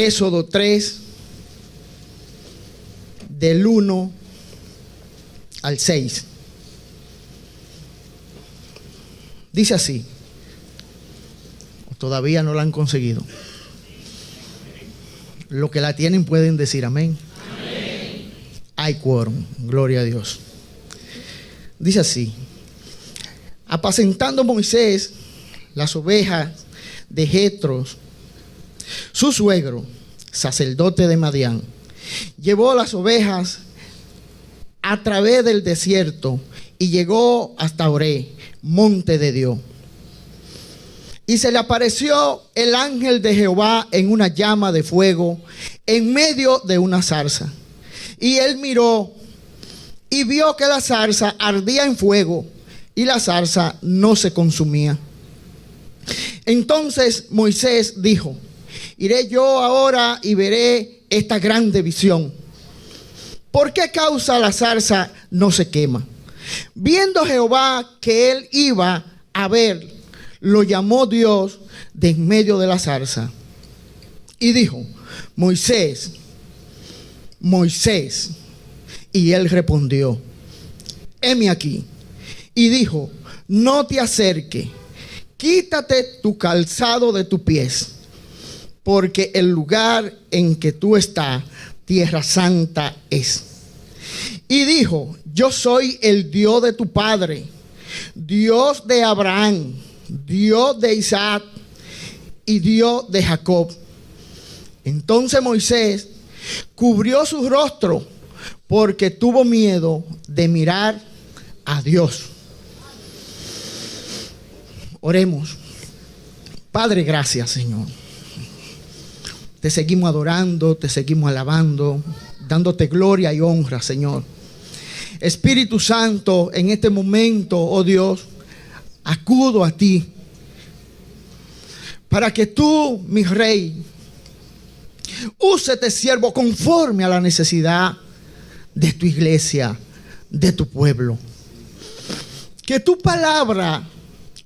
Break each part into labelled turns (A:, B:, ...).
A: Éxodo 3, del 1 al 6. Dice así. Todavía no la han conseguido. Los que la tienen pueden decir amén. Amén. Hay quórum, gloria a Dios. Dice así: apacentando Moisés las ovejas de Jetro, su suegro, sacerdote de Madián, llevó las ovejas a través del desierto y llegó hasta Oré, monte de Dios. Y se le apareció el ángel de Jehová en una llama de fuego en medio de una zarza. Y él miró y vio que la zarza ardía en fuego y la zarza no se consumía. Entonces Moisés dijo: iré yo ahora y veré esta grande visión. ¿Por qué causa la zarza no se quema? Viendo Jehová que él iba a ver, lo llamó Dios de en medio de la zarza y dijo: Moisés, Moisés. Y él respondió: heme aquí. Y dijo: no te acerques, quítate tu calzado de tus pies, porque el lugar en que tú estás, tierra santa es. Y dijo: yo soy el Dios de tu padre, Dios de Abraham, Dios de Isaac y Dios de Jacob. Entonces Moisés cubrió su rostro porque tuvo miedo de mirar a Dios. Oremos. Padre, gracias, Señor. Te seguimos adorando, te seguimos alabando, dándote gloria y honra, Señor. Espíritu Santo, en este momento, oh Dios, acudo a ti para que tú, mi Rey, use este siervo conforme a la necesidad de tu iglesia, de tu pueblo. Que tu palabra,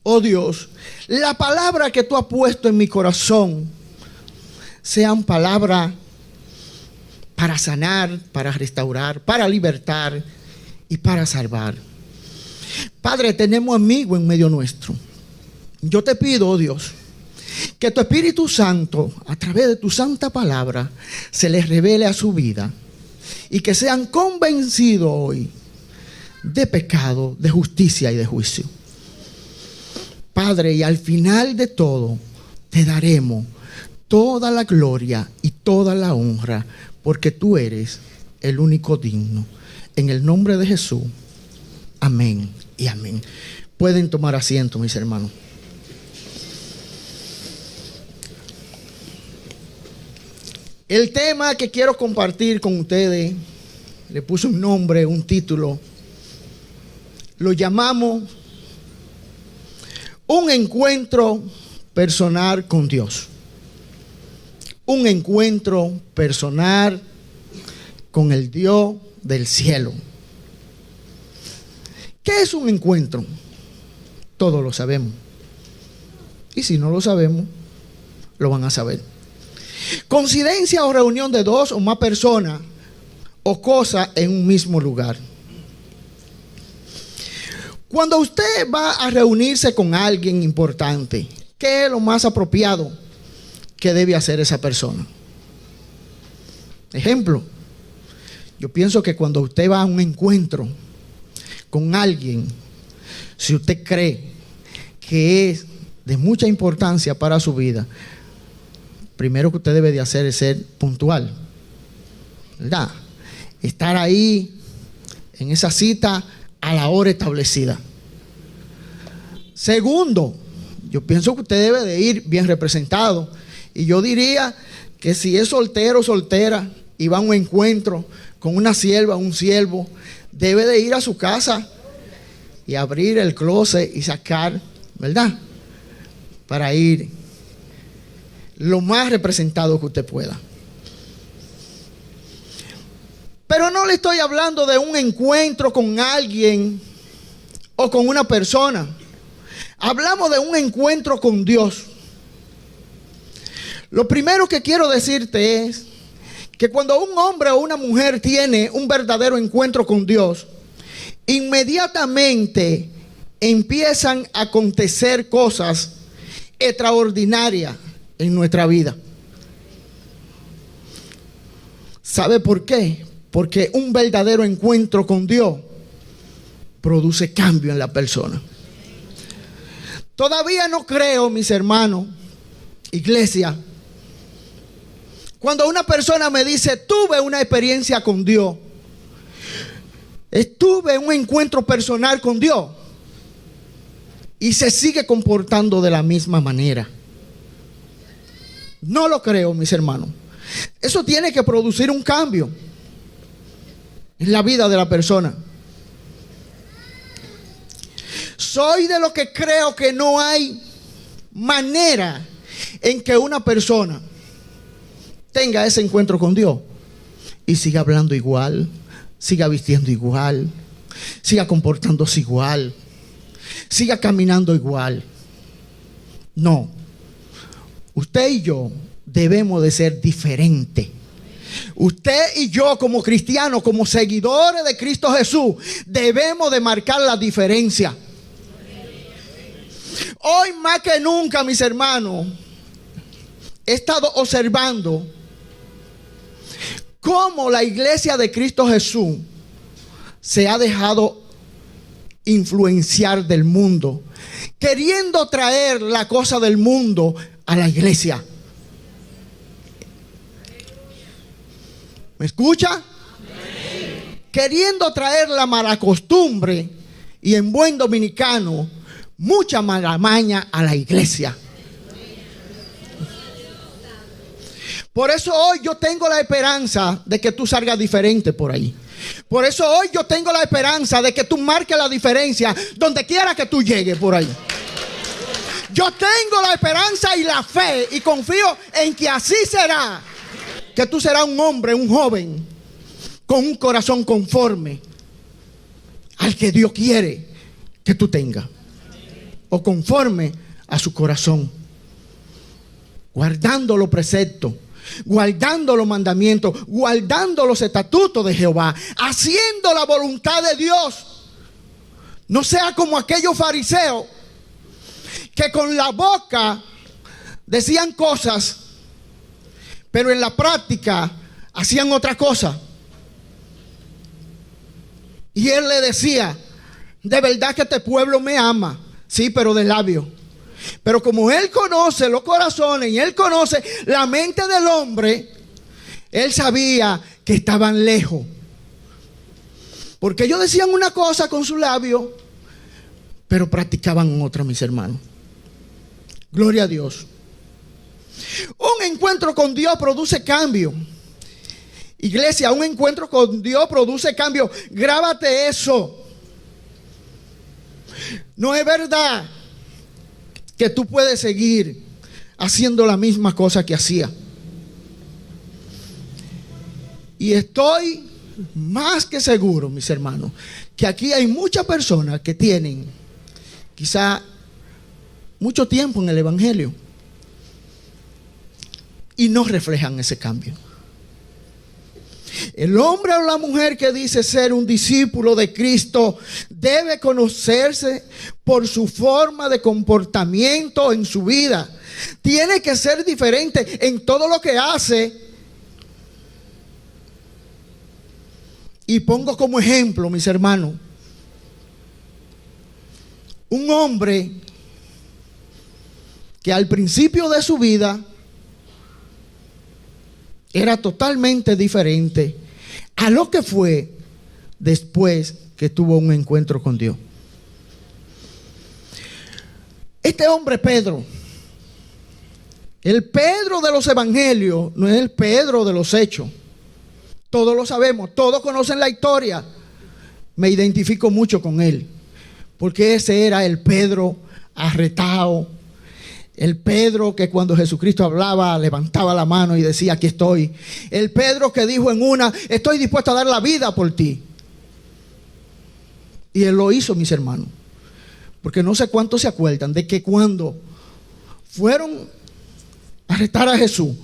A: oh Dios, la palabra que tú has puesto en mi corazón, sean palabras para sanar, para restaurar, para libertar y para salvar. Padre, tenemos amigos en medio nuestro. Yo te pido, oh Dios, que tu Espíritu Santo, a través de tu santa palabra, se les revele a su vida y que sean convencidos hoy de pecado, de justicia y de juicio. Padre, y al final de todo te daremos toda la gloria y toda la honra, porque tú eres el único digno. En el nombre de Jesús, amén y amén. Pueden tomar asiento, mis hermanos. El tema que quiero compartir con ustedes, le puse un nombre, un título. Lo llamamos un encuentro personal con Dios. Un encuentro personal con el Dios del cielo. ¿Qué es un encuentro? Todos lo sabemos. Y si no lo sabemos, lo van a saber. Coincidencia o reunión de dos o más personas o cosas en un mismo lugar. Cuando usted va a reunirse con alguien importante, ¿qué es lo más apropiado que debe hacer esa persona? Ejemplo, yo pienso que cuando usted va a un encuentro con alguien, si usted cree que es de mucha importancia para su vida, primero que usted debe de hacer es ser puntual, ¿verdad? Estar ahí en esa cita a la hora establecida. Segundo, yo pienso que usted debe de ir bien representado. Y yo diría que si es soltero o soltera y va a un encuentro con una sierva, un siervo, debe de ir a su casa y abrir el closet y sacar, ¿verdad? Para ir lo más representado que usted pueda. Pero no le estoy hablando de un encuentro con alguien o con una persona. Hablamos de un encuentro con Dios. Lo primero que quiero decirte es que cuando un hombre o una mujer tiene un verdadero encuentro con Dios, inmediatamente empiezan a acontecer cosas extraordinarias en nuestra vida. ¿Sabe por qué? Porque un verdadero encuentro con Dios produce cambio en la persona. Todavía no creo, mis hermanos, iglesia, cuando una persona me dice, tuve una experiencia con Dios, estuve en un encuentro personal con Dios, y se sigue comportando de la misma manera. No lo creo, mis hermanos. Eso tiene que producir un cambio en la vida de la persona. Soy de los que creo que no hay manera en que una persona tenga ese encuentro con Dios y siga hablando igual, siga vistiendo igual, siga comportándose igual, siga caminando igual. No. Usted y yo debemos de ser diferentes. Usted y yo como cristianos, como seguidores de Cristo Jesús, debemos de marcar la diferencia. Hoy más que nunca, mis hermanos, he estado observando cómo la iglesia de Cristo Jesús se ha dejado influenciar del mundo, queriendo traer la cosa del mundo a la iglesia. ¿Me escucha? Queriendo traer la mala costumbre y en buen dominicano, mucha mala maña a la iglesia. Por eso hoy yo tengo la esperanza de que tú salgas diferente por ahí. Por eso hoy yo tengo la esperanza de que tú marques la diferencia donde quiera que tú llegues por ahí. Yo tengo la esperanza y la fe y confío en que así será. Que tú serás un hombre, un joven con un corazón conforme al que Dios quiere que tú tengas, o conforme a su corazón, guardando los preceptos, guardando los mandamientos, guardando los estatutos de Jehová, haciendo la voluntad de Dios. No sea como aquellos fariseos que con la boca decían cosas, pero en la práctica hacían otra cosa. Y él le decía, de verdad que este pueblo me ama, sí, pero de labio. Pero como él conoce los corazones y él conoce la mente del hombre, él sabía que estaban lejos. Porque ellos decían una cosa con su labio, pero practicaban otra, mis hermanos. Gloria a Dios. Un encuentro con Dios produce cambio. Iglesia, un encuentro con Dios produce cambio. Grábate eso. No es verdad que tú puedes seguir haciendo la misma cosa que hacía. Y estoy más que seguro, mis hermanos, que aquí hay muchas personas que tienen quizá mucho tiempo en el evangelio y no reflejan ese cambio. El hombre o la mujer que dice ser un discípulo de Cristo debe conocerse por su forma de comportamiento en su vida. Tiene que ser diferente en todo lo que hace. Y pongo como ejemplo, mis hermanos, un hombre que al principio de su vida era totalmente diferente a lo que fue después que tuvo un encuentro con Dios. Este hombre Pedro, el Pedro de los evangelios, no es el Pedro de los hechos. Todos lo sabemos, todos conocen la historia. Me identifico mucho con él, porque ese era el Pedro arretado. El Pedro que cuando Jesucristo hablaba levantaba la mano y decía: aquí estoy. El Pedro que dijo en una: estoy dispuesto a dar la vida por ti. Y él lo hizo, mis hermanos. Porque no sé cuántos se acuerdan de que cuando fueron arrestar a Jesús,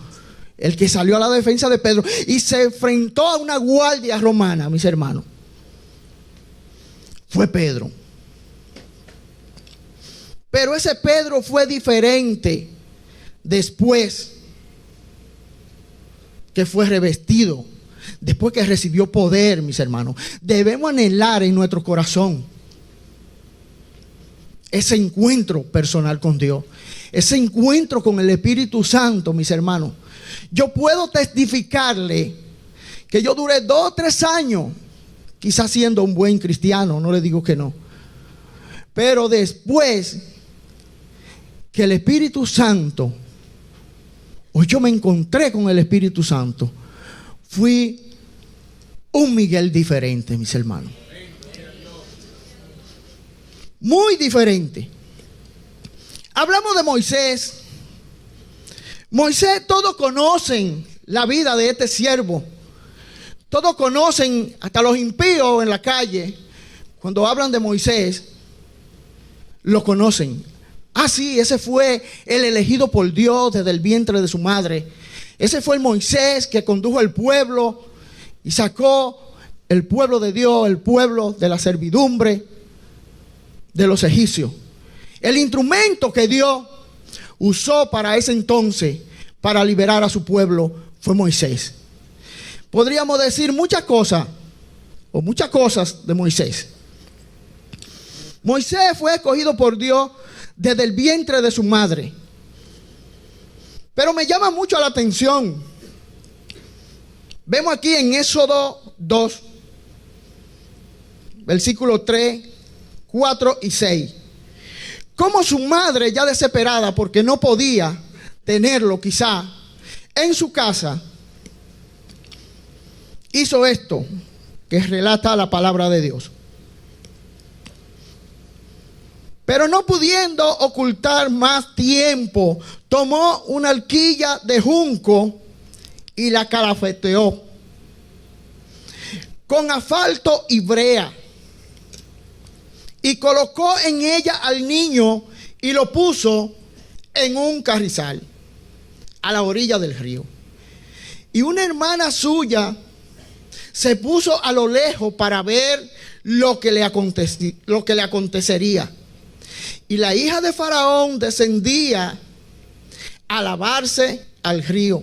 A: el que salió a la defensa de Pedro y se enfrentó a una guardia romana, mis hermanos, fue Pedro. Pero ese Pedro fue diferente después que fue revestido, después que recibió poder, mis hermanos. Debemos anhelar en nuestro corazón ese encuentro personal con Dios, ese encuentro con el Espíritu Santo, mis hermanos. Yo puedo testificarle que yo duré 2 o 3 años, quizás siendo un buen cristiano, no le digo que no, pero después que el Espíritu Santo, o yo me encontré con el Espíritu Santo, fui un Miguel diferente, mis hermanos. Muy diferente. Hablamos de Moisés. Moisés, todos conocen la vida de este siervo. Todos conocen, hasta los impíos en la calle, cuando hablan de Moisés, lo conocen. Ah, sí, ese fue el elegido por Dios desde el vientre de su madre. Ese fue el Moisés que condujo al pueblo y sacó el pueblo de Dios, el pueblo de la servidumbre de los egipcios. El instrumento que Dios usó para ese entonces, para liberar a su pueblo, fue Moisés. Podríamos decir muchas cosas de Moisés. Moisés fue escogido por Dios desde el vientre de su madre. Pero me llama mucho la atención. Vemos aquí en Éxodo 2, versículos 3, 4 y 6. Como su madre, ya desesperada porque no podía tenerlo quizá en su casa, hizo esto que relata la palabra de Dios. Pero no pudiendo ocultar más tiempo, tomó una horquilla de junco y la calafeteó con asfalto y brea, y colocó en ella al niño y lo puso en un carrizal a la orilla del río. Y una hermana suya se puso a lo lejos para ver lo que le acontecería. Y la hija de Faraón descendía a lavarse al río.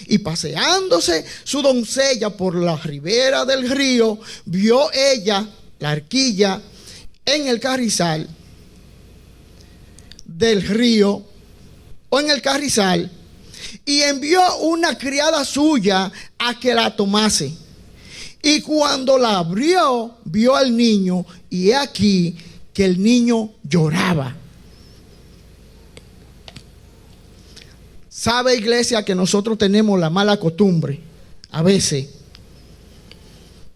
A: Y paseándose su doncella por la ribera del río, vio ella la horquilla en el carrizal del río, o en el carrizal, y envió una criada suya a que la tomase. Y cuando la abrió, vio al niño, y he aquí que el niño lloraba. Sabe, iglesia, que nosotros tenemos la mala costumbre a veces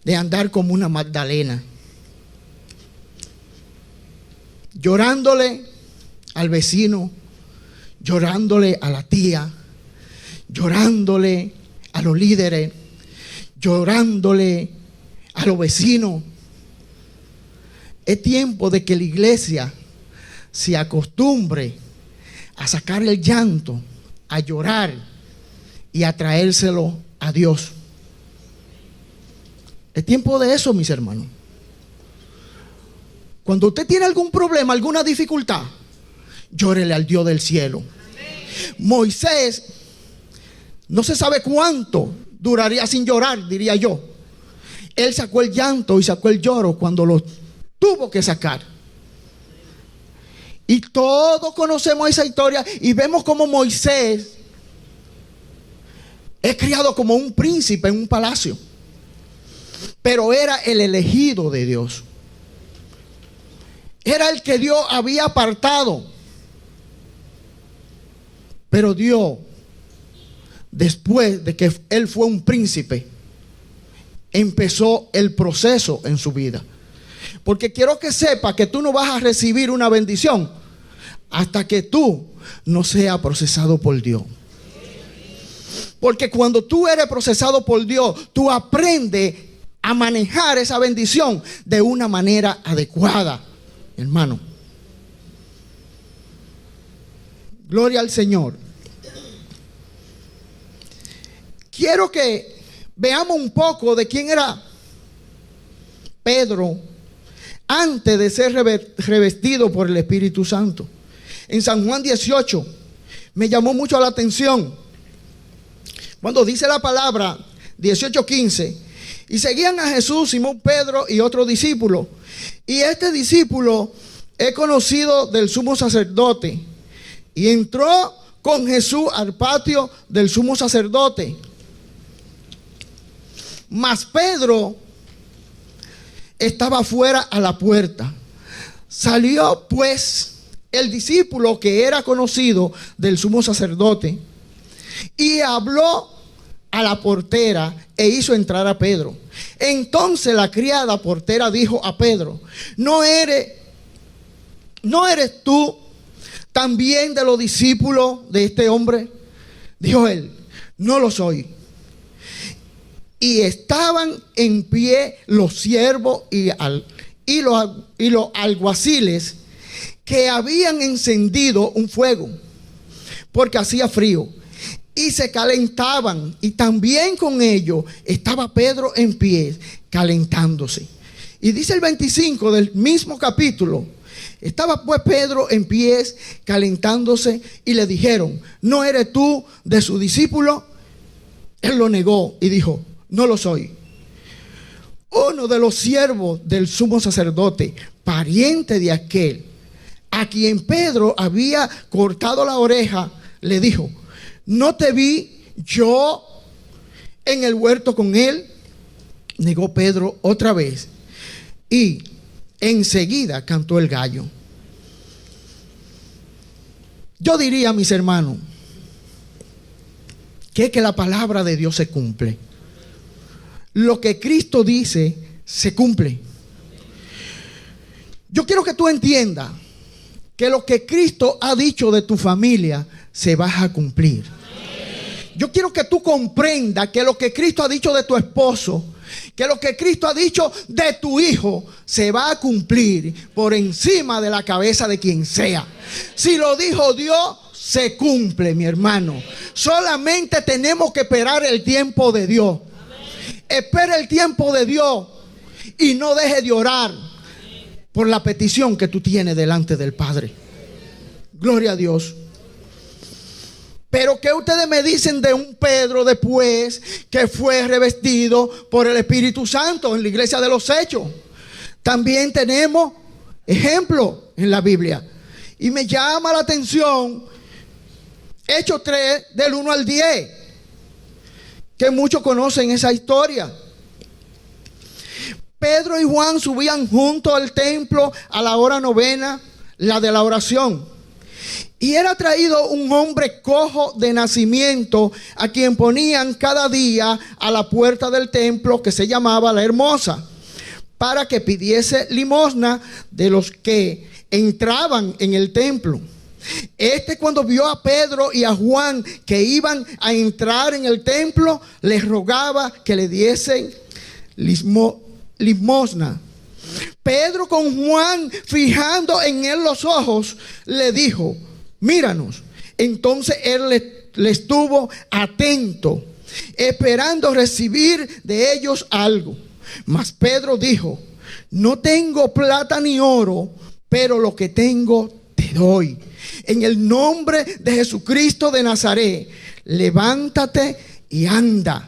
A: de andar como una Magdalena, llorándole al vecino, llorándole a la tía, llorándole a los líderes, llorándole a los vecinos. Es tiempo de que la iglesia se acostumbre a sacar el llanto, a llorar y a traérselo a Dios. Es tiempo de eso, mis hermanos. Cuando usted tiene algún problema, alguna dificultad, llórele al Dios del cielo. Moisés no se sabe cuánto duraría sin llorar, diría yo. Él sacó el llanto y sacó el lloro cuando lo tuvo que sacar. Y todos conocemos esa historia y vemos como Moisés es criado como un príncipe en un palacio, pero era el elegido de Dios. Era el que Dios había apartado. Pero Dios, después de que él fue un príncipe, empezó el proceso en su vida. Porque quiero que sepa que tú no vas a recibir una bendición hasta que tú no seas procesado por Dios. Porque cuando tú eres procesado por Dios, tú aprendes a manejar esa bendición de una manera adecuada, hermano. Gloria al Señor. quiero que veamos un poco de quién era Pedro antes de ser revestido por el Espíritu Santo. En San Juan 18 me llamó mucho la atención cuando dice la palabra 18:15: y seguían a Jesús Simón Pedro y otro discípulo, y este discípulo es conocido del sumo sacerdote, y entró con Jesús al patio del sumo sacerdote. Mas Pedro estaba fuera a la puerta. Salió pues el discípulo que era conocido del sumo sacerdote y habló a la portera e hizo entrar a Pedro. Entonces la criada portera dijo a Pedro: ¿No eres tú también de los discípulos de este hombre? Dijo él: no lo soy. Y estaban en pie los siervos y los alguaciles, que habían encendido un fuego, porque hacía frío, y se calentaban, y también con ellos estaba Pedro en pie, calentándose. Y dice el 25 del mismo capítulo: estaba pues Pedro en pies calentándose, y le dijeron: ¿no eres tú de su discípulo? Él lo negó y dijo: no lo soy. Uno de los siervos del sumo sacerdote, pariente de aquel a quien Pedro había cortado la oreja, le dijo: ¿no te vi yo en el huerto con él? Negó Pedro otra vez, y enseguida cantó el gallo. Yo diría, mis hermanos, que la palabra de Dios se cumple. Lo que Cristo dice se cumple. Yo quiero que tú entiendas que lo que Cristo ha dicho de tu familia se va a cumplir. Yo quiero que tú comprendas que lo que Cristo ha dicho de tu esposo, que lo que Cristo ha dicho de tu hijo, se va a cumplir por encima de la cabeza de quien sea. Si lo dijo Dios, se cumple, mi hermano. Solamente tenemos que esperar el tiempo de Dios. Espera el tiempo de Dios y no deje de orar por la petición que tú tienes delante del Padre. Gloria a Dios. Pero ¿qué ustedes me dicen de un Pedro después que fue revestido por el Espíritu Santo en la iglesia de los Hechos? También tenemos ejemplos en la Biblia. Y me llama la atención Hechos 3 del 1 al 10. Que muchos conocen esa historia. Pedro y Juan subían juntos al templo a la hora novena, la de la oración. Y era traído un hombre cojo de nacimiento, a quien ponían cada día a la puerta del templo, que se llamaba La Hermosa, para que pidiese limosna de los que entraban en el templo. Cuando vio a Pedro y a Juan que iban a entrar en el templo, les rogaba que le diesen limosna. Pedro, con Juan fijando en él los ojos, le dijo: míranos. Entonces él le estuvo atento, esperando recibir de ellos algo. Mas Pedro dijo: no tengo plata ni oro, pero lo que tengo te doy. En el nombre de Jesucristo de Nazaret, levántate y anda.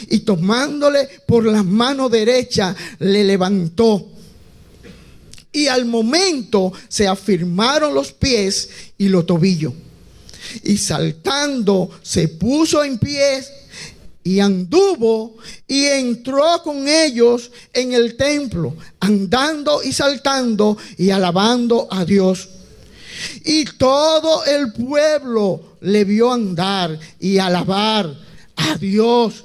A: Y tomándole por la mano derecha, le levantó. Y al momento se afirmaron los pies y los tobillos. Y saltando se puso en pie y anduvo y entró con ellos en el templo, andando y saltando y alabando a Dios. Y todo el pueblo le vio andar y alabar a Dios,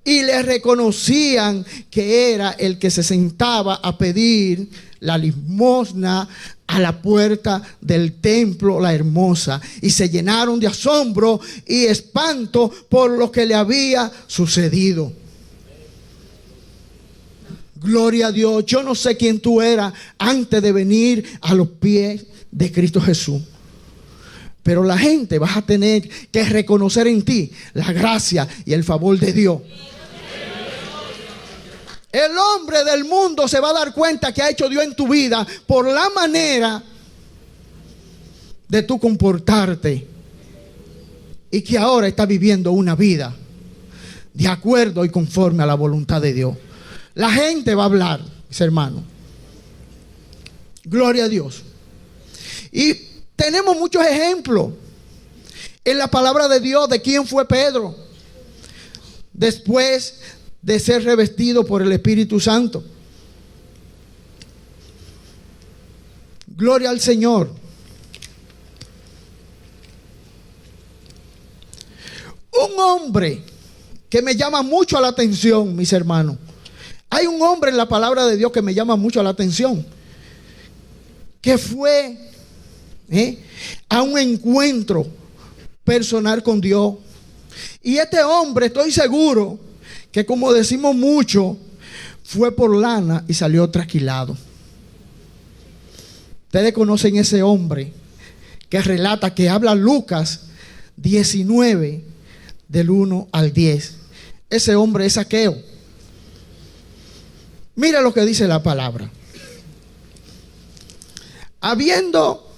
A: y le reconocían que era el que se sentaba a pedir la limosna a la puerta del templo La Hermosa, y se llenaron de asombro y espanto por lo que le había sucedido. Gloria a Dios. Yo no sé quién tú eras antes de venir a los pies de Cristo Jesús, Pero la gente va a tener que reconocer en ti la gracia y el favor de Dios. El hombre del mundo se va a dar cuenta que ha hecho Dios en tu vida por la manera de tu comportarte. Y que ahora está viviendo una vida de acuerdo y conforme a la voluntad de Dios. La gente va a hablar, mis hermanos. Gloria a Dios. Y tenemos muchos ejemplos en la palabra de Dios de quién fue Pedro después de ser revestido por el Espíritu Santo. Gloria al Señor. Un hombre que me llama mucho la atención, mis hermanos. Hay un hombre en la palabra de Dios que me llama mucho la atención, que fue a un encuentro personal con Dios. Y este hombre, estoy seguro que, como decimos mucho, fue por lana y salió trasquilado. Ustedes conocen ese hombre que relata, que habla Lucas 19 del 1 al 10. Ese hombre es Zaqueo. Mira lo que dice la palabra. Habiendo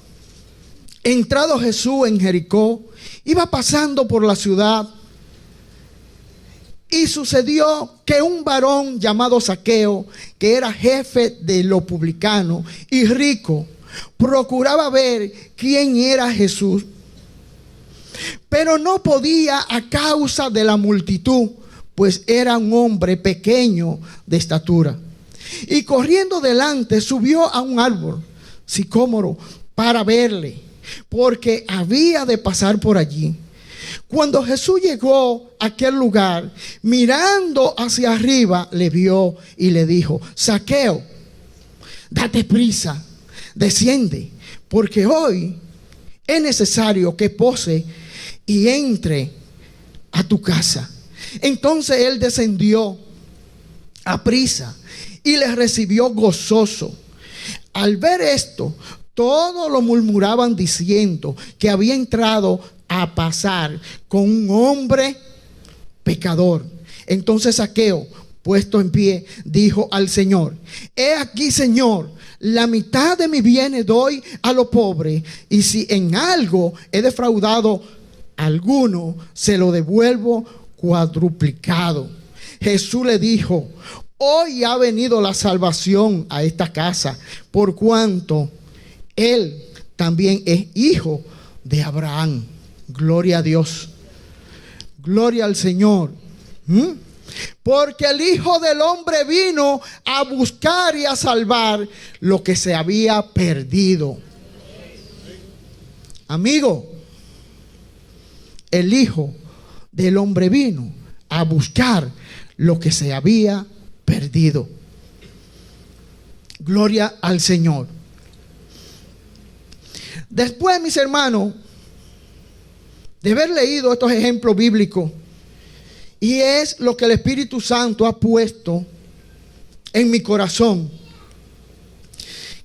A: entrado Jesús en Jericó, iba pasando por la ciudad, y sucedió que un varón llamado Zaqueo, que era jefe de los publicanos y rico, procuraba ver quién era Jesús, pero no podía a causa de la multitud, pues era un hombre pequeño de estatura. Y corriendo delante, subió a un árbol sicómoro para verle, porque había de pasar por allí. Cuando Jesús llegó a aquel lugar, mirando hacia arriba, le vio y le dijo: Zaqueo, date prisa, desciende, porque hoy es necesario que pose y entre a tu casa. Entonces él descendió a prisa y le recibió gozoso. Al ver esto, todos lo murmuraban diciendo que había entrado a pasar con un hombre pecador. Entonces Zaqueo, puesto en pie, dijo al Señor: he aquí, Señor, la mitad de mis bienes doy a los pobres, y si en algo he defraudado a alguno, se lo devuelvo cuadruplicado. Jesús le dijo: hoy ha venido la salvación a esta casa, por cuanto él también es hijo de Abraham. Gloria a Dios. Gloria al Señor. Porque el Hijo del Hombre vino a buscar y a salvar lo que se había perdido. Amigo, el Hijo del Hombre vino a buscar lo que se había perdido. Gloria al Señor. Después, mis hermanos, de haber leído estos ejemplos bíblicos, y es lo que el Espíritu Santo ha puesto en mi corazón,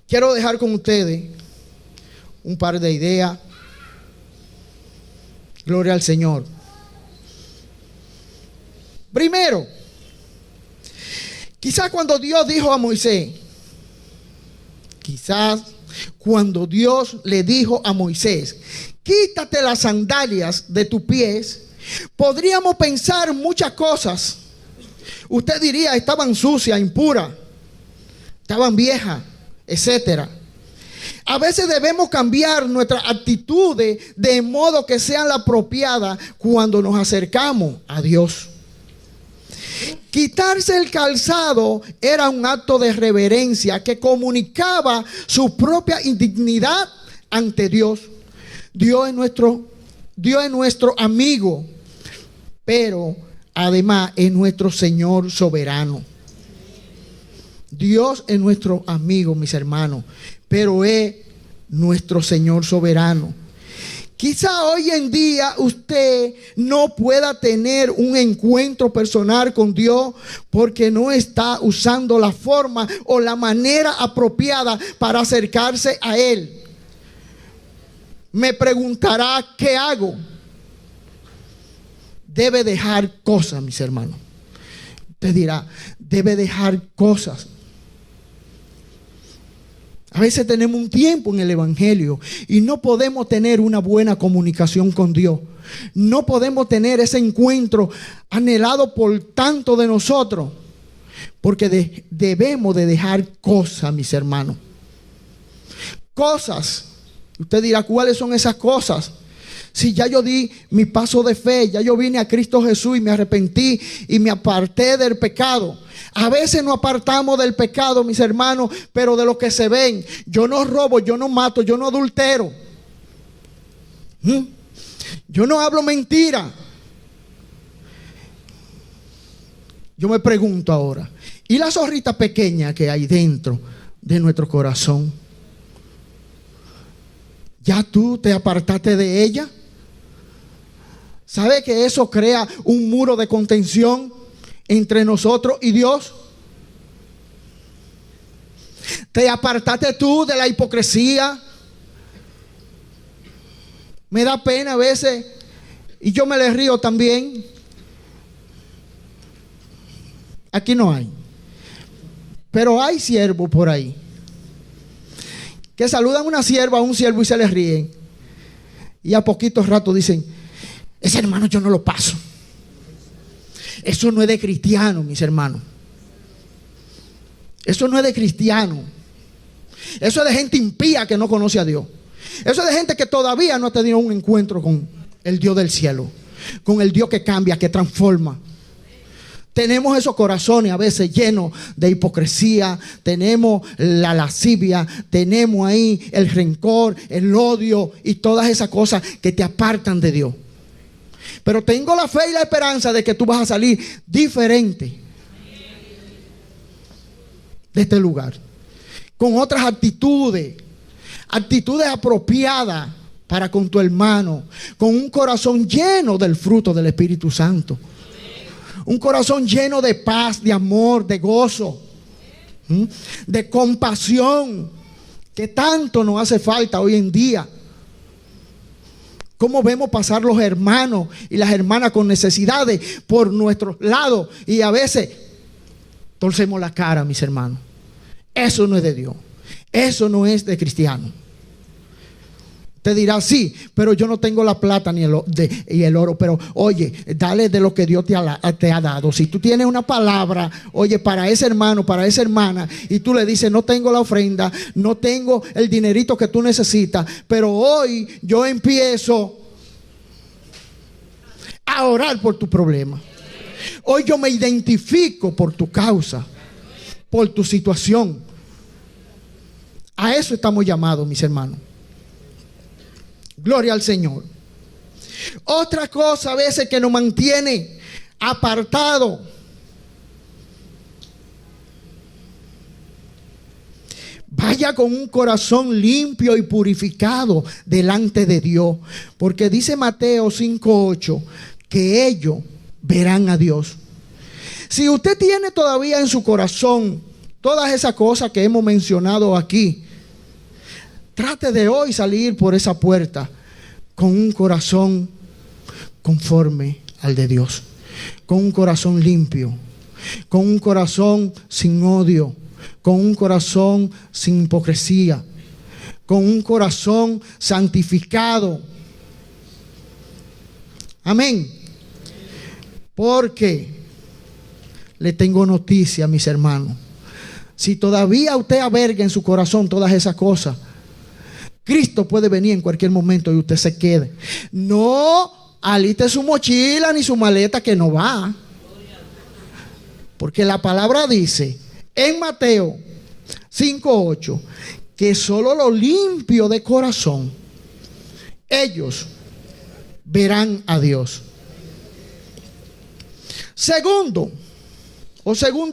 A: quiero dejar con ustedes un par de ideas. Gloria al Señor. Primero, quizás cuando Dios dijo a Moisés, cuando Dios le dijo a Moisés: quítate las sandalias de tus pies, podríamos pensar muchas cosas. Usted diría: estaban sucias, impuras, estaban viejas, etcétera. A veces debemos cambiar nuestras actitudes de modo que sean la apropiada cuando nos acercamos a Dios. Quitarse el calzado era un acto de reverencia que comunicaba su propia indignidad ante Dios. Dios es nuestro amigo, pero además es nuestro Señor soberano. Dios es nuestro amigo, mis hermanos, pero es nuestro Señor soberano. Quizá hoy en día usted no pueda tener un encuentro personal con Dios porque no está usando la forma o la manera apropiada para acercarse a Él. me preguntará qué hago. Debe dejar cosas, mis hermanos. Usted dirá, debe dejar cosas. A veces tenemos un tiempo en el evangelio y no podemos tener una buena comunicación con Dios. No podemos tener ese encuentro anhelado por tanto de nosotros, porque debemos de dejar cosas, mis hermanos. Cosas. Usted dirá, ¿cuáles son esas cosas? Si ya yo di mi paso de fe, ya yo vine a Cristo Jesús y me arrepentí y me aparté del pecado. A veces nos apartamos del pecado, mis hermanos, pero de lo que se ven. Yo no robo, yo no mato, yo no adultero. Yo no hablo mentira. Yo me pregunto ahora, ¿y la zorrita pequeña que hay dentro de nuestro corazón? ¿Ya tú te apartaste de ella? ¿Sabe que eso crea un muro de contención entre nosotros y Dios? ¿Te apartaste tú de la hipocresía? Me da pena a veces, y yo me le río también. Aquí no hay, pero hay siervos por ahí que saludan a una sierva, a un siervo y se les ríen. Y a poquito rato dicen, ese hermano yo no lo paso. Eso no es de cristiano, mis hermanos. Eso no es de cristiano. Eso es de gente impía que no conoce a Dios. Eso es de gente que todavía no ha tenido un encuentro con el Dios del cielo, con el Dios que cambia, que transforma. Tenemos esos corazones a veces llenos de hipocresía, tenemos la lascivia, tenemos ahí el rencor, el odio y todas esas cosas que te apartan de Dios. Pero tengo la fe y la esperanza de que tú vas a salir diferente de este lugar, con otras actitudes apropiadas para con tu hermano, con un corazón lleno del fruto del Espíritu Santo. Un corazón lleno de paz, de amor, de gozo, de compasión, que tanto nos hace falta hoy en día. Cómo vemos pasar los hermanos y las hermanas con necesidades por nuestro lado y a veces torcemos la cara, mis hermanos. Eso no es de Dios. Eso no es de cristiano. Te dirá, sí, pero yo no tengo la plata ni el oro. Pero oye, dale de lo que Dios te ha dado. Si tú tienes una palabra, oye, para ese hermano, para esa hermana, y tú le dices, no tengo la ofrenda, no tengo el dinerito que tú necesitas, pero hoy yo empiezo a orar por tu problema. Hoy yo me identifico por tu causa, por tu situación. A eso estamos llamados, mis hermanos. Gloria al Señor. Otra cosa a veces que nos mantiene apartados. Vaya con un corazón limpio y purificado delante de Dios. Porque dice Mateo 5:8 que ellos verán a Dios. Si usted tiene todavía en su corazón todas esas cosas que hemos mencionado aquí, trate de hoy salir por esa puerta con un corazón conforme al de Dios, con un corazón limpio, con un corazón sin odio, con un corazón sin hipocresía, con un corazón santificado. Amén. Porque le tengo noticia, mis hermanos. Si todavía usted alberga en su corazón todas esas cosas, Cristo puede venir en cualquier momento y usted se quede. No aliste su mochila ni su maleta que no va. Porque la palabra dice en Mateo 5:8 que solo los limpios de corazón, ellos verán a Dios. Segunda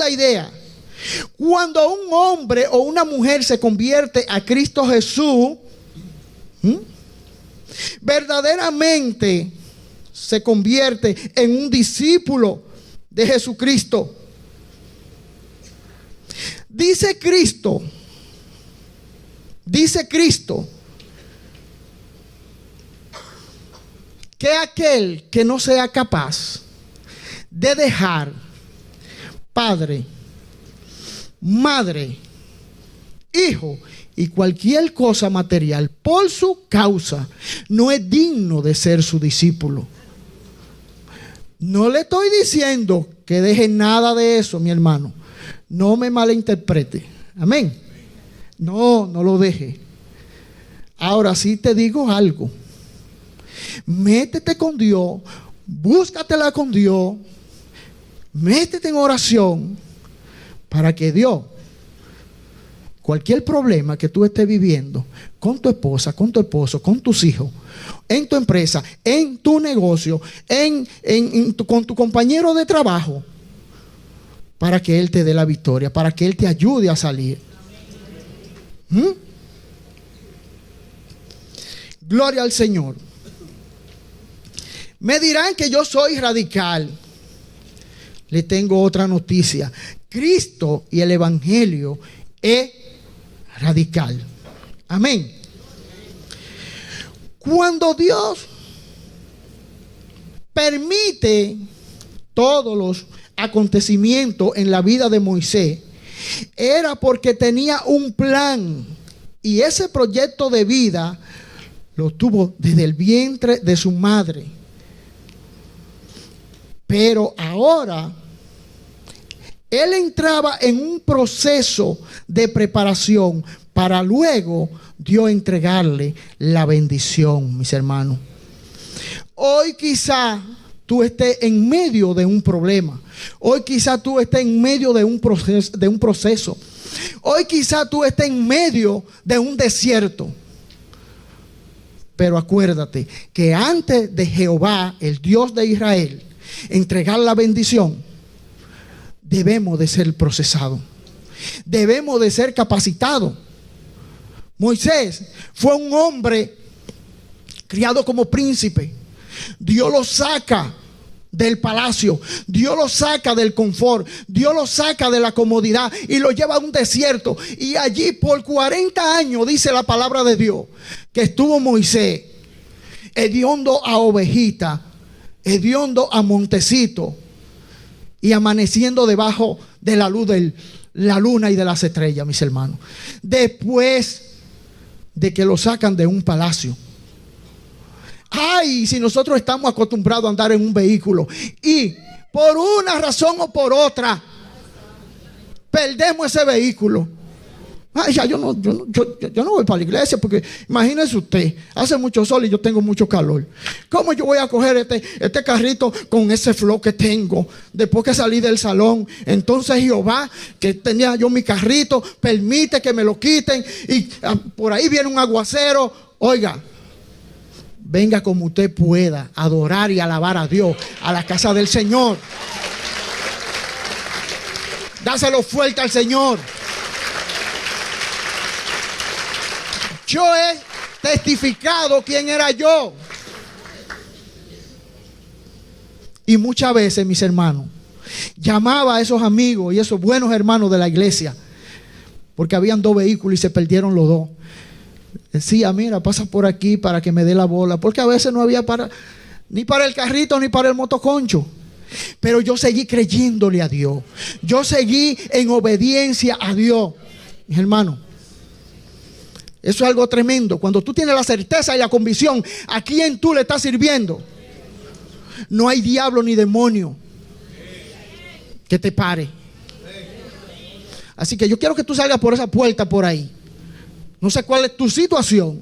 A: idea. Cuando un hombre o una mujer se convierte a Cristo Jesús, verdaderamente se convierte en un discípulo de Jesucristo. Dice Cristo que aquel que no sea capaz de dejar padre, madre, hijo y cualquier cosa material por su causa, no es digno de ser su discípulo. No le estoy diciendo que deje nada de eso, mi hermano. No me malinterprete. Amén. No lo deje. Ahora sí te digo algo. Métete con Dios, búscatela con Dios, métete en oración para que Dios, cualquier problema que tú estés viviendo con tu esposa, con tu esposo, con tus hijos, en tu empresa, en tu negocio, con tu compañero de trabajo, para que Él te dé la victoria, para que Él te ayude a salir. Gloria al Señor. Me dirán que yo soy radical. Le tengo otra noticia. Cristo y el Evangelio es radical. Amén. Cuando Dios permite todos los acontecimientos en la vida de Moisés, era porque tenía un plan, y ese proyecto de vida lo tuvo desde el vientre de su madre. Pero ahora él entraba en un proceso de preparación para luego Dios entregarle la bendición, mis hermanos. Hoy quizá tú estés en medio de un problema. Hoy quizá tú estés en medio de un proceso. Hoy quizá tú estés en medio de un desierto. Pero acuérdate que antes de Jehová, el Dios de Israel, entregar la bendición, debemos de ser procesados. Debemos de ser capacitados. Moisés fue un hombre criado como príncipe. Dios lo saca del palacio, Dios lo saca del confort, Dios lo saca de la comodidad y lo lleva a un desierto. Y allí por 40 años dice la palabra de Dios que estuvo Moisés hediondo a ovejita, hediondo a montecito y amaneciendo debajo de la luz de la luna y de las estrellas, mis hermanos. Después de que lo sacan de un palacio. Ay, si nosotros estamos acostumbrados a andar en un vehículo y por una razón o por otra perdemos ese vehículo. Ay, ya yo no voy para la iglesia porque imagínese usted, hace mucho sol y yo tengo mucho calor. ¿Cómo yo voy a coger este carrito con ese flow que tengo después que salí del salón? Entonces Jehová, que tenía yo mi carrito, permite que me lo quiten y por ahí viene un aguacero. Oiga, venga como usted pueda, adorar y alabar a Dios a la casa del Señor. Dáselo fuerte al Señor. Yo he testificado quién era yo. Y muchas veces, mis hermanos, llamaba a esos amigos y esos buenos hermanos de la iglesia, porque habían 2 vehículos y se perdieron los 2. Decía, mira, pasa por aquí para que me dé la bola, porque a veces no había ni para el carrito ni para el motoconcho. Pero yo seguí creyéndole a Dios. Yo seguí en obediencia a Dios. Mis hermanos, eso es algo tremendo. Cuando tú tienes la certeza y la convicción a quién tú le estás sirviendo, no hay diablo ni demonio que te pare. Así que yo quiero que tú salgas por esa puerta por ahí. No sé cuál es tu situación.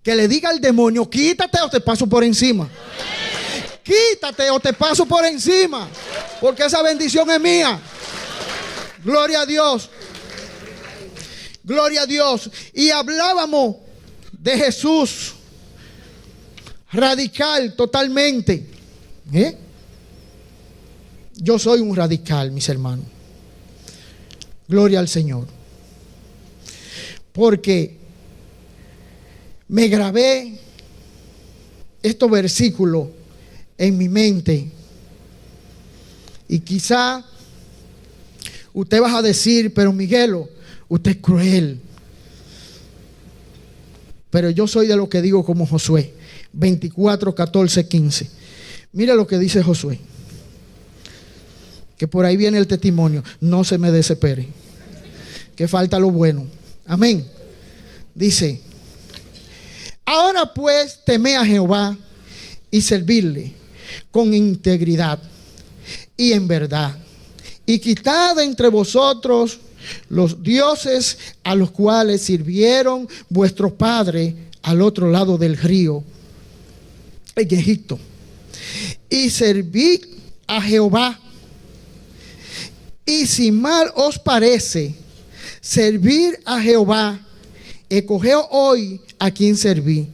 A: Que le diga al demonio, quítate o te paso por encima. Quítate o te paso por encima. Porque esa bendición es mía. Gloria a Dios. Gloria a Dios. Y hablábamos de Jesús. Radical totalmente. Yo soy un radical, mis hermanos. Gloria al Señor. Porque me grabé estos versículos en mi mente. Y quizá usted va a decir, pero Miguelo, usted es cruel. Pero yo soy de lo que digo como Josué. 24, 14, 15. Mira lo que dice Josué. Que por ahí viene el testimonio. No se me desespere, que falta lo bueno. Amén. Dice: ahora pues temed a Jehová y servirle con integridad y en verdad, y quitad de entre vosotros los dioses a los cuales sirvieron vuestros padres al otro lado del río en Egipto, y servid a Jehová. Y si mal os parece servir a Jehová, escogeos hoy a quien serví,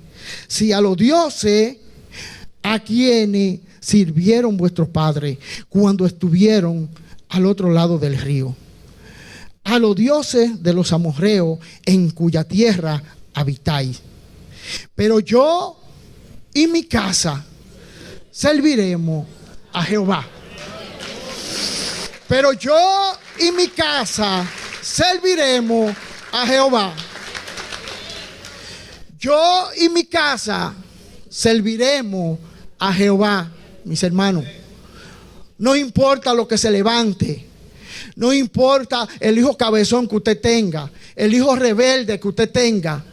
A: si a los dioses a quienes sirvieron vuestros padres cuando estuvieron al otro lado del río, a los dioses de los amorreos en cuya tierra habitáis. Pero yo y mi casa serviremos a Jehová. Pero yo y mi casa serviremos a Jehová. Yo y mi casa serviremos a Jehová, mis hermanos. No importa lo que se levante. No importa el hijo cabezón que usted tenga, el hijo rebelde que usted tenga.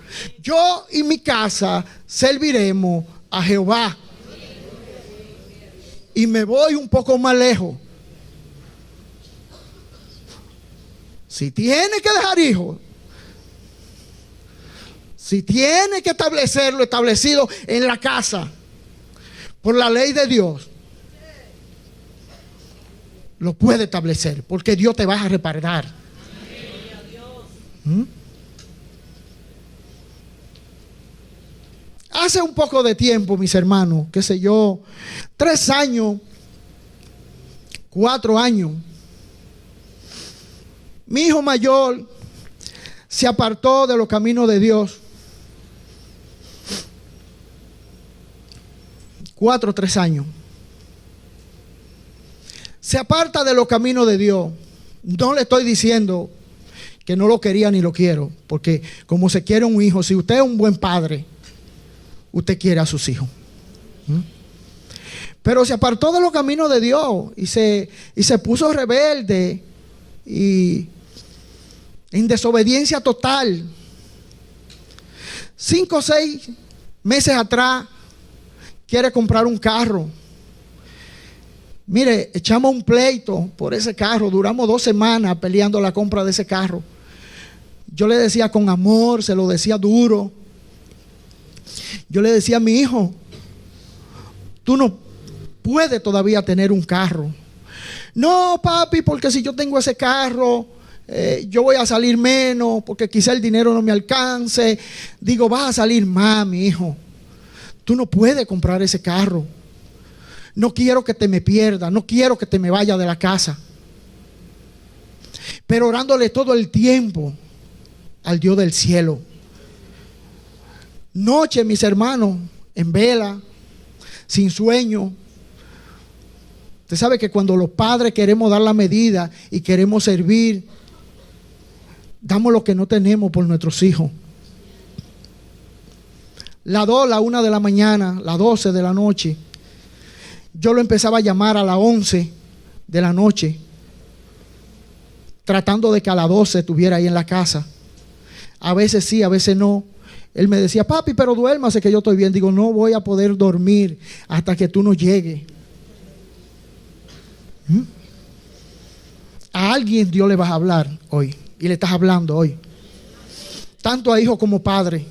A: Yo y mi casa serviremos a Jehová. Y me voy un poco más lejos. Si tiene que dejar hijos, si tiene que establecerlo establecido en la casa por la ley de Dios, lo puede establecer, porque Dios te va a respaldar. Hace un poco de tiempo, mis hermanos, qué sé yo, 3 años, 4 años, mi hijo mayor se apartó de los caminos de Dios. 4 o 3 años. Se aparta de los caminos de Dios. No le estoy diciendo que no lo quería ni lo quiero, porque como se quiere un hijo, si usted es un buen padre, usted quiere a sus hijos. Pero se apartó de los caminos de Dios y se puso rebelde y en desobediencia total. 5 o 6 meses atrás quiere comprar un carro. Mire, echamos un pleito por ese carro. Duramos 2 semanas peleando la compra de ese carro. Yo le decía con amor, se lo decía duro. Yo le decía a mi hijo: tú no puedes todavía tener un carro. No, papi, porque si yo tengo ese carro, yo voy a salir menos, porque quizá el dinero no me alcance. Digo, vas a salir más, mi hijo. Tú no puedes comprar ese carro. No quiero que te me pierdas, no quiero que te me vayas de la casa. Pero orándole todo el tiempo al Dios del cielo. Noche, mis hermanos, en vela, sin sueño. Usted sabe que cuando los padres queremos dar la medida y queremos servir, damos lo que no tenemos por nuestros hijos. Las 2, la 1 de la mañana, las 12 de la noche, yo lo empezaba a llamar a las 11 de la noche, tratando de que a las 12 estuviera ahí en la casa. A veces sí, a veces no. Él me decía: papi, pero duérmase que yo estoy bien. Digo, no voy a poder dormir hasta que tú no llegues. A alguien Dios le vas a hablar hoy, y le estás hablando hoy, tanto a hijo como padre,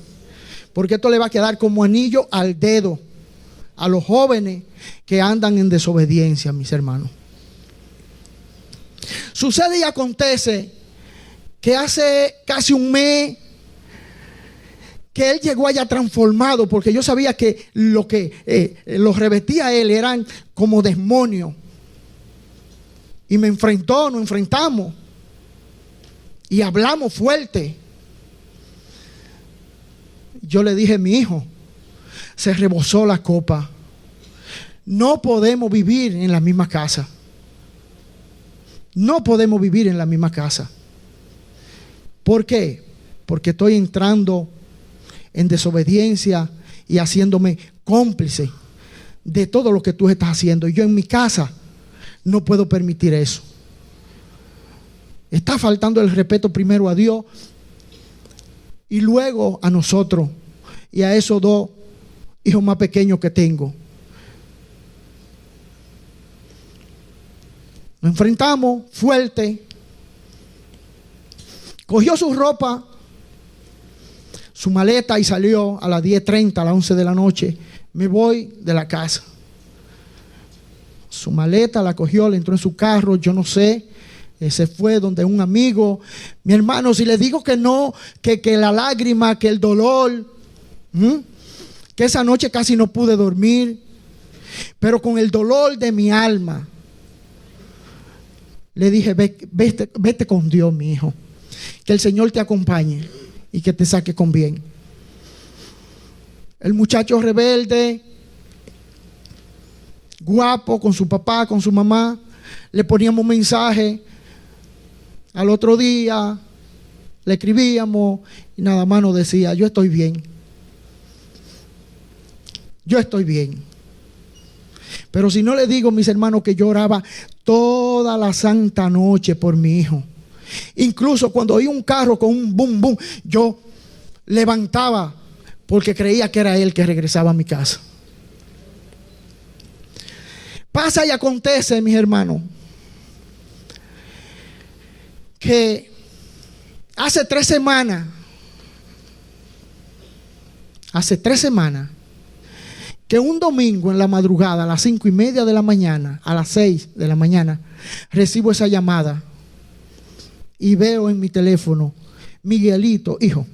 A: porque esto le va a quedar como anillo al dedo a los jóvenes que andan en desobediencia, mis hermanos. Sucede y acontece que hace casi un mes que él llegó allá transformado, porque yo sabía que lo que los revestía a él eran como demonios. Y me enfrentó, nos enfrentamos y hablamos fuerte. Yo le dije: mi hijo, se rebosó la copa. No podemos vivir en la misma casa. No podemos vivir en la misma casa. ¿Por qué? Porque estoy entrando en desobediencia y haciéndome cómplice de todo lo que tú estás haciendo. Yo en mi casa no puedo permitir eso. Está faltando el respeto primero a Dios y luego a nosotros y a esos dos hijos más pequeños que tengo. Nos enfrentamos fuerte. Cogió su ropa, su maleta y salió a las 10:30, a las 11 de la noche. Me voy de la casa. Su maleta la cogió, le entró en su carro, yo no sé. Se fue donde un amigo. Mi hermano, si le digo que no, que la lágrima, que el dolor, que esa noche casi no pude dormir, pero con el dolor de mi alma, le dije, vete con Dios, mi hijo. Que el Señor te acompañe y que te saque con bien. El muchacho rebelde, guapo, con su papá, con su mamá, le poníamos mensaje. Al otro día le escribíamos y nada más nos decía, yo estoy bien. Yo estoy bien. Pero si no le digo, mis hermanos, que yo oraba toda la santa noche por mi hijo. Incluso cuando oí un carro con un bum bum, yo levantaba porque creía que era él que regresaba a mi casa. Pasa y acontece, mis hermanos, que hace 3 semanas, que un domingo en la madrugada, a las 5:30 de la mañana, a las 6 de la mañana, recibo esa llamada y veo en mi teléfono, Miguelito, hijo.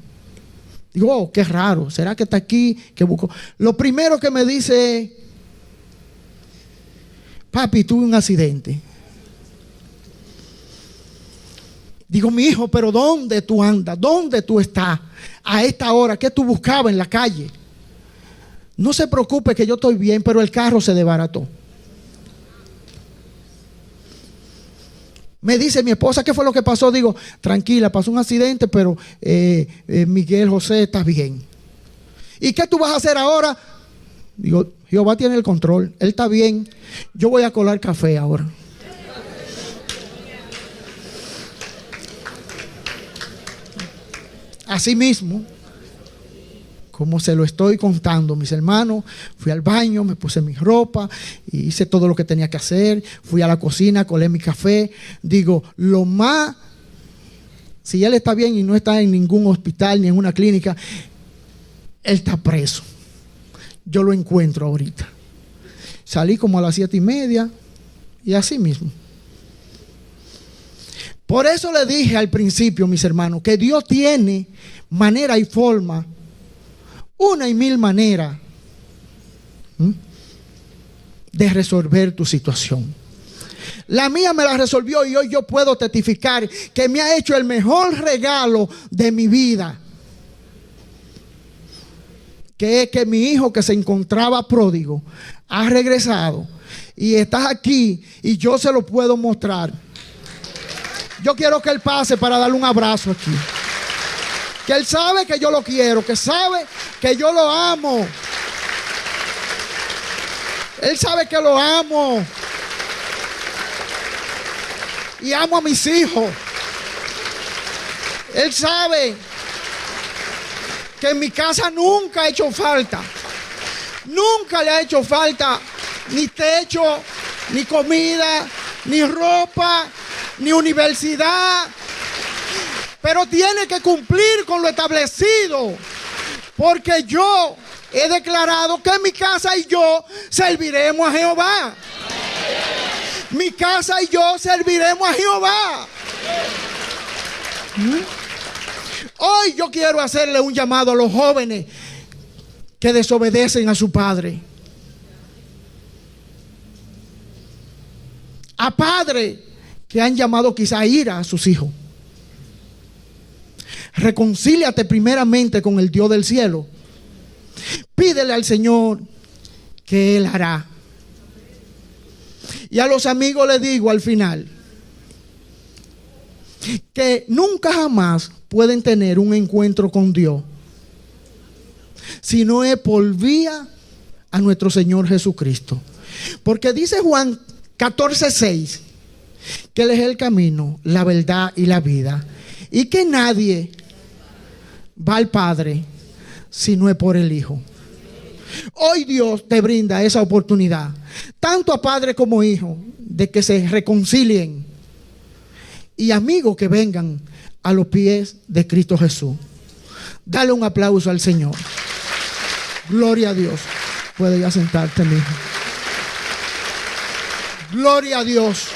A: Digo, oh, qué raro, ¿será que está aquí? Que busco. Lo primero que me dice es, papi, tuve un accidente. Digo, mi hijo, pero ¿dónde tú andas? ¿Dónde tú estás a esta hora? ¿Qué tú buscabas en la calle? No se preocupe que yo estoy bien, pero el carro se desbarató. Me dice mi esposa, ¿qué fue lo que pasó? Digo, tranquila, pasó un accidente, pero Miguel José está bien. ¿Y qué tú vas a hacer ahora? Digo, Jehová tiene el control, él está bien. Yo voy a colar café ahora. Así mismo, como se lo estoy contando, mis hermanos, fui al baño, me puse mi ropa, y hice todo lo que tenía que hacer. Fui a la cocina, colé mi café. Digo, lo más, si él está bien y no está en ningún hospital ni en una clínica, él está preso. Yo lo encuentro ahorita. Salí como a las 7:30 y así mismo. Por eso le dije al principio, mis hermanos, que Dios tiene manera y forma, una y mil maneras de resolver tu situación. La mía me la resolvió y hoy yo puedo testificar que me ha hecho el mejor regalo de mi vida. Que es que mi hijo, que se encontraba pródigo, ha regresado y estás aquí y yo se lo puedo mostrar. Yo quiero que él pase para darle un abrazo aquí. Que él sabe que yo lo quiero, que sabe que yo lo amo. Él sabe que lo amo. Y amo a mis hijos. Él sabe que en mi casa nunca ha hecho falta. Nunca le ha hecho falta ni techo, ni comida, ni ropa, ni universidad. Pero tiene que cumplir con lo establecido. Porque yo he declarado que mi casa y yo serviremos a Jehová. Mi casa y yo serviremos a Jehová. Hoy yo quiero hacerle un llamado a los jóvenes que desobedecen a su padre. A padres que han llamado quizá ira a sus hijos. Reconcíliate primeramente con el Dios del cielo. Pídele al Señor que Él hará. Y a los amigos les digo al final que nunca jamás pueden tener un encuentro con Dios si no es por vía a nuestro Señor Jesucristo. Porque dice Juan 14:6 que Él es el camino, la verdad y la vida, y que nadie va al Padre si no es por el Hijo. Hoy Dios te brinda esa oportunidad, tanto a padre como hijo, de que se reconcilien, y amigos que vengan a los pies de Cristo Jesús. Dale un aplauso al Señor. Gloria a Dios. Puedes ya sentarte, mi hijo. Gloria a Dios.